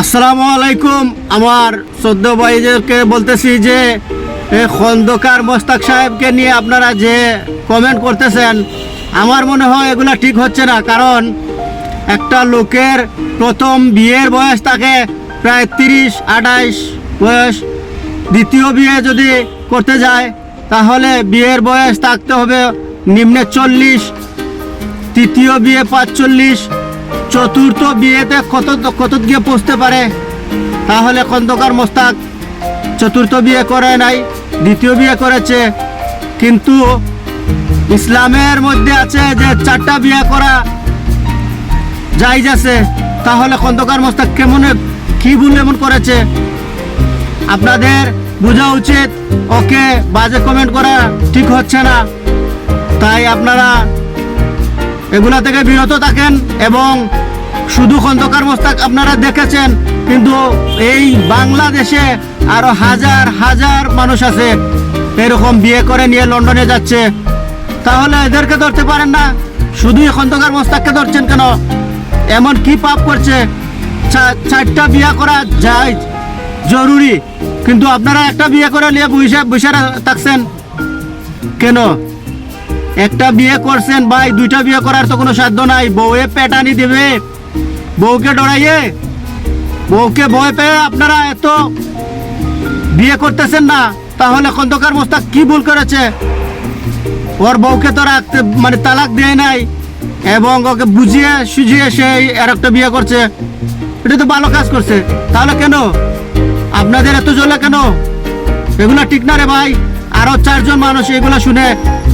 আসসালামু আলাইকুম। আমার সদ্য ভাইদেরকে বলতেছি যে খন্দকার মোস্তাক সাহেবকে নিয়ে আপনারা যে কমেন্ট করতেছেন, আমার মনে হয় এগুলা ঠিক হচ্ছে না। কারণ একটা লোকের প্রথম বিয়ের বয়স থাকে প্রায় 30-28 বয়স, দ্বিতীয় বিয়ে যদি করতে যায় তাহলে বিয়ের বয়স থাকতে হবে নিম্নে 40, তৃতীয় বিয়ে 45, চতুর্থ বিয়েতে কত গিয়ে পৌঁছতে পারে। তাহলে খন্দকার মোস্তাক চতুর্থ বিয়ে করে নাই, দ্বিতীয় বিয়ে করেছে। কিন্তু ইসলামের মধ্যে আছে যে 4টা বিয়ে করা জায়েজ আছে। তাহলে খন্দকার মোস্তাক কি ভুল এমন করেছে? আপনাদের বোঝা উচিত, ওকে বাজে কমেন্ট করা ঠিক হচ্ছে না। তাই আপনারা এগুলা থেকে বিরত থাকেন। এবং শুধু খন্দকার মোস্তাক আপনারা দেখেছেন, কিন্তু এই বাংলাদেশে আরো হাজার হাজার মানুষ আছে এরকম বিয়ে করে নিয়ে লন্ডনে যাচ্ছে। তাহলে এদেরকে ধরতে পারেন না, শুধুই খন্দকার মোস্তাককে ধরছেন কেন? এমন কি পাপ করছে? 4টা বিয়ে করা যায় জরুরি, কিন্তু আপনারা একটা বিয়ে করে নিয়ে বসে থাকছেন কেন? একটা বিয়ে করছেন ভাই, 2টা বিয়ে করার তো কোনো সাধ্য নাই। বউয়ে পেটানি দেবে, বউকে ডরাইয়ে, বউকে ভয় পেয়ে আপনারা এত বিয়ে করতেছেন না। তাহলে খন্দকার মোস্তাক কি ভুল করেছে? ওর বউকে তো রাখতে তালাক দেয় নাই এবং ওকে বুঝিয়ে সুঝিয়ে সেই আর একটা বিয়ে করছে। এটা তো ভালো কাজ করছে। তাহলে কেন আপনাদের এত জ্বলে কেন? এগুলা ঠিক না রে ভাই। আরো 4 জন মানুষ এগুলা শুনে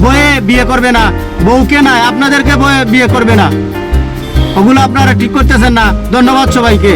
বয়ে বিয়ে করবে না, বউকে না আপনাদেরকে বয়ে বিয়ে করবে না। ওগুলো আপনারা ঠিক করতেছেন না। ধন্যবাদ সবাইকে।